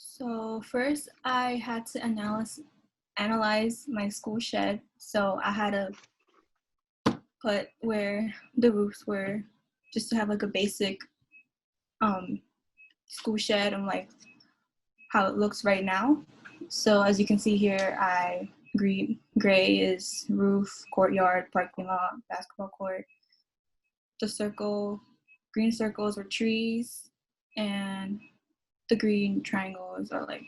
So first, I had to analyze my school shed. So I had to put where the roofs were, just to have like a basic um, school shed and like how it looks right now. So as you can see here, gray is roof, courtyard, parking lot, basketball court. Green circles are trees, and the green triangles are like,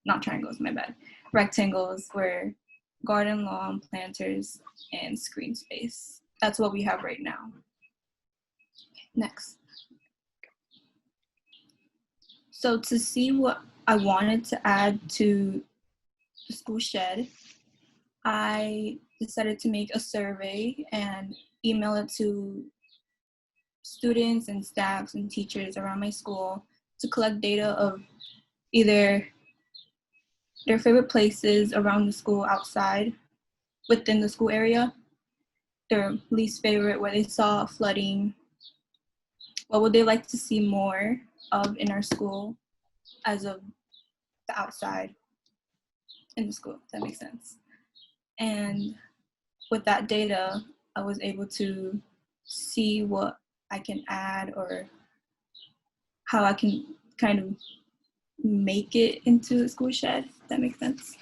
not triangles, my bad, rectangles were garden, lawn, planters, and screen space. That's what we have right now. Next. So to see what I wanted to add to the school shed, I decided to make a survey and email it to students and staffs and teachers around my school to collect data of either their favorite places around the school outside within the school area, their least favorite where they saw flooding, what would they like to see more of in our school as of the outside in the school, if that makes sense. And with that data, I was able to see what I can add or how I can kind of make it into a school shed, if that makes sense.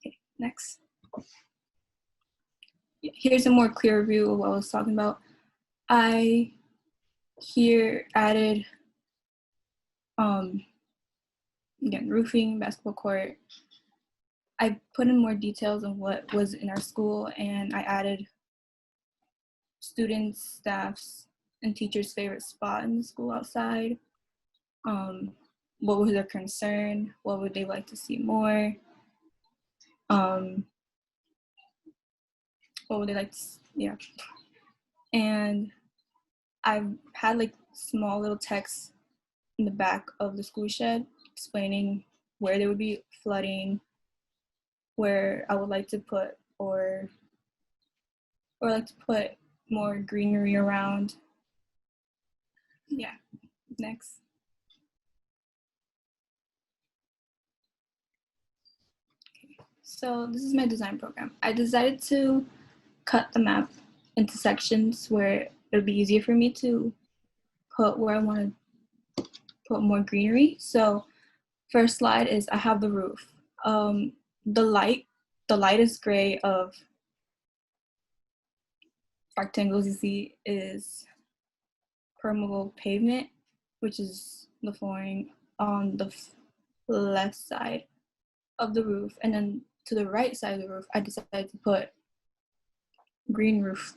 Okay, next. Here's a more clear view of what I was talking about. I here added again, roofing, basketball court. I put in more details of what was in our school, and I added students, staffs, and teachers' favorite spot in the school outside. What was their concern? What would they like to see more? What would they like to see? Yeah. And I had like small little text in the back of the school shed explaining where there would be flooding, where I would like to put or like to put more greenery around. Yeah, next. Okay. So this is my design program. I decided to cut the map into sections where it would be easier for me to put where I want to put more greenery. So first slide is I have the roof. The lightest gray of rectangles you see is permeable pavement, which is the flooring on the left side of the roof. And then to the right side of the roof, I decided to put green roof,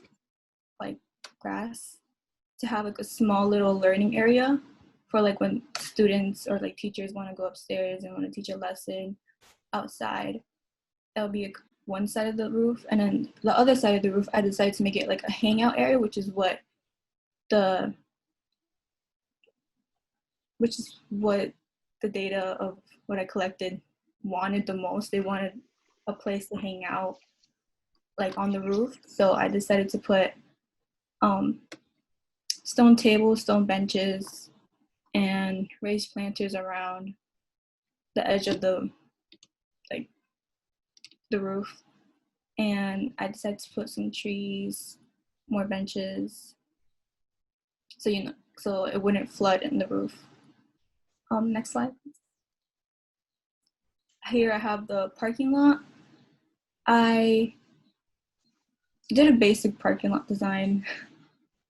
like grass, to have like a small little learning area for like when students or like teachers want to go upstairs and want to teach a lesson outside. That would be one side of the roof, and then the other side of the roof I decided to make it like a hangout area, which is what the data of what I collected wanted the most. They wanted a place to hang out like on the roof, so I decided to put stone tables, stone benches, and raised planters around the edge of the roof. And I decided to put some trees, more benches, so it wouldn't flood in the roof. Next slide. Here I have the parking lot. I did a basic parking lot design.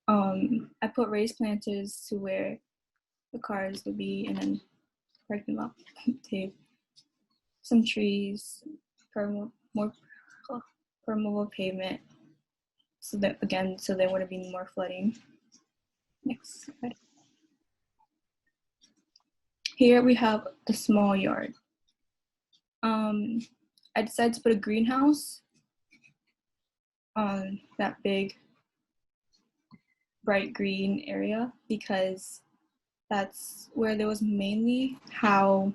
I put raised planters to where the cars would be, and then parking lot tape, some trees, more permeable pavement, so there wouldn't be more flooding. Next slide. Here we have the small yard. I decided to put a greenhouse on that big bright green area because that's where there was mainly because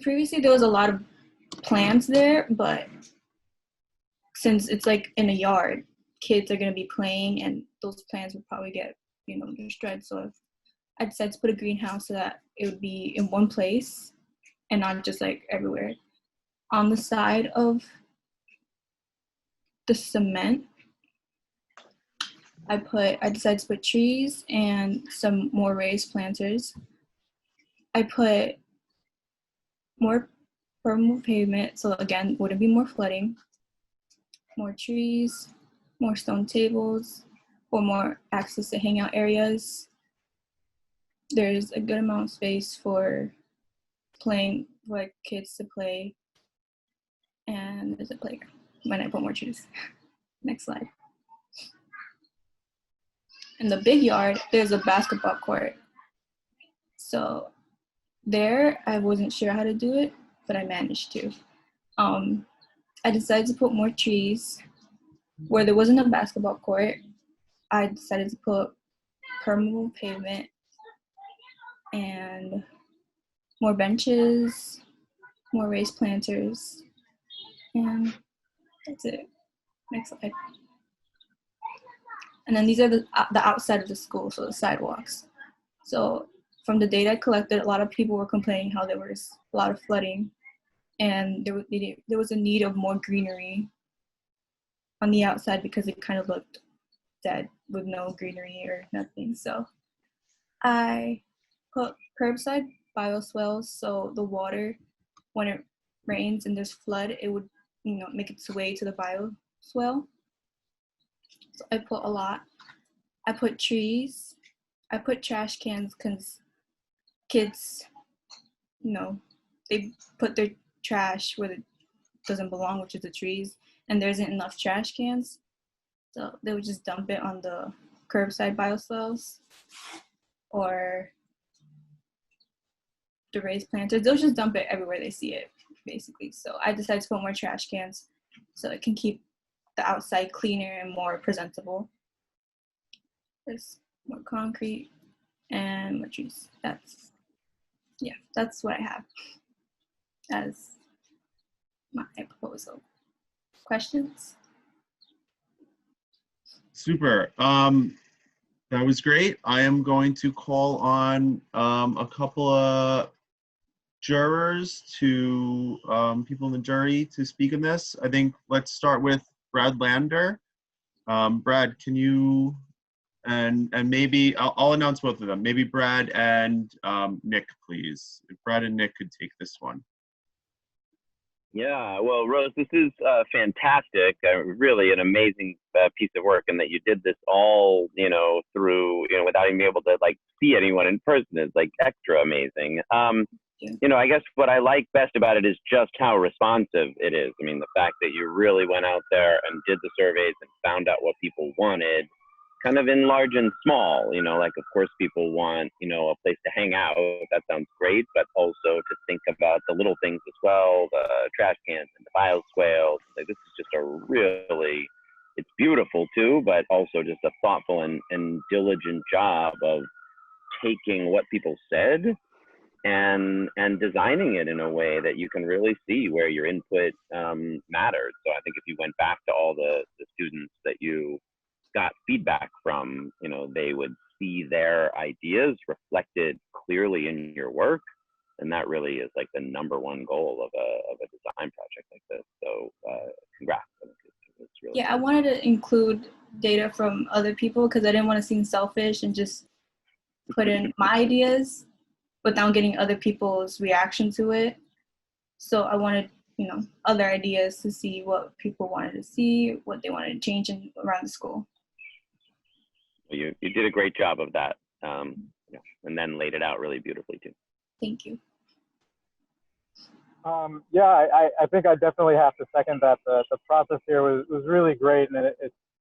previously there was a lot of plants there, but since it's like in a yard, kids are going to be playing and those plants would probably get destroyed. So I decided to put a greenhouse so that it would be in one place and not just like everywhere. On the side of the cement, I decided to put trees and some more raised planters. I put more permeable pavement, so again, wouldn't be more flooding, more trees, more stone tables, or more access to hangout areas. There's a good amount of space for playing, for like kids to play, and there's a playground when I put more trees. Next slide. In the big yard, there's a basketball court. So there, I wasn't sure how to do it, but I managed to. I decided to put more trees. Where there wasn't a basketball court, I decided to put permeable pavement and more benches, more raised planters, and that's it. Next slide. And then these are the outside of the school, so the sidewalks. So from the data I collected, a lot of people were complaining how there was a lot of flooding, and there was a need of more greenery on the outside because it kind of looked dead with no greenery or nothing. So I put curbside bioswales, so the water, when it rains and there's flood, it would make its way to the bioswale. So I put a lot. I put trees. I put trash cans because kids, they put their trash where it doesn't belong, which is the trees, and there isn't enough trash cans. So they would just dump it on the curbside bioswales or the raised planters. They'll just dump it everywhere they see it, basically. So I decided to put more trash cans so it can keep the outside cleaner and more presentable. There's more concrete and more trees. That's what I have as my proposal. Questions? Super. That was great. I am going to call on a couple of jurors to people in the jury to speak in this. I think let's start with Brad Lander. Brad, can you, and maybe I'll announce both of them. Maybe Brad and Nick, please. If Brad and Nick could take this one. Yeah, well, Rose, this is fantastic. Really an amazing piece of work, and that you did this all, through, without even being able to see anyone in person is extra amazing. I guess what I like best about it is just how responsive it is. I mean, the fact that you really went out there and did the surveys and found out what people wanted, kind of in large and small, of course people want, a place to hang out. That sounds great, but also to think about the little things as well, the trash cans and the bioswales. This is just it's beautiful too, but also just a thoughtful and diligent job of taking what people said and designing it in a way that you can really see where your input matters. So I think if you went back to all the students that you got feedback from, they would see their ideas reflected clearly in your work, and that really is the number one goal of a design project like this. So congrats. It's really I wanted to include data from other people because I didn't want to seem selfish and just put in my ideas without getting other people's reaction to it. So I wanted, other ideas to see what people wanted to see, what they wanted to change around the school. You did a great job of that, and then laid it out really beautifully too. Thank you. I think I definitely have to second that. The process here was really great, and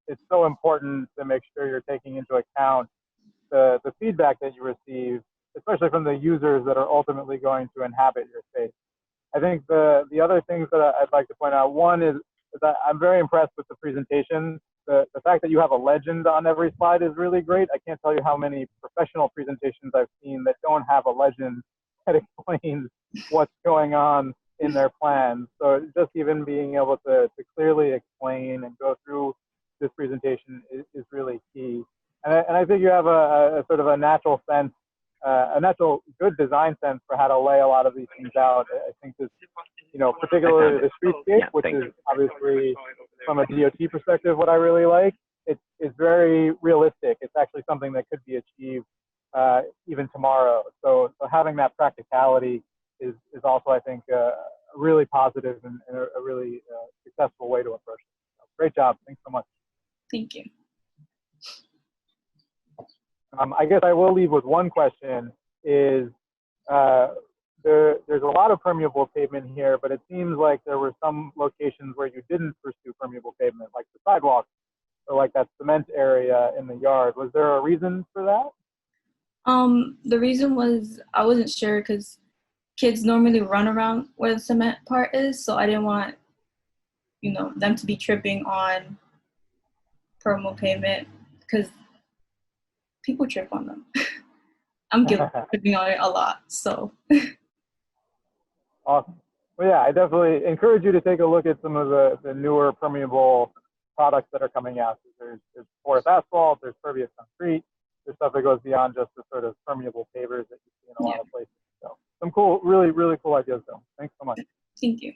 it's so important to make sure you're taking into account the feedback that you receive, especially from the users that are ultimately going to inhabit your space. I think the other things that I'd like to point out, one is that I'm very impressed with the presentation. The fact that you have a legend on every slide is really great. I can't tell you how many professional presentations I've seen that don't have a legend that explains what's going on in their plans. So just even being able to clearly explain and go through this presentation is really key. And I think you have a sort of a natural sense and that's a good design sense for how to lay a lot of these things out. I think this, particularly the streetscape, which is obviously from a DOT perspective, what I really like. It's very realistic. It's actually something that could be achieved even tomorrow. So having that practicality is also, I think, really positive and a really successful way to approach it. So, great job. Thanks so much. Thank you. I guess I will leave with one question is, there's a lot of permeable pavement here, but it seems like there were some locations where you didn't pursue permeable pavement, like the sidewalks or like that cement area in the yard. Was there a reason for that? The reason was I wasn't sure because kids normally run around where the cement part is, so I didn't want, them to be tripping on permeable pavement because people trip on them. I'm guilty of tripping on it a lot, so. Awesome. Well, yeah, I definitely encourage you to take a look at some of the newer permeable products that are coming out. There's porous asphalt, there's pervious concrete, there's stuff that goes beyond just the sort of permeable pavers that you see in a lot of places. So some cool, really, really cool ideas though. Thanks so much. Thank you.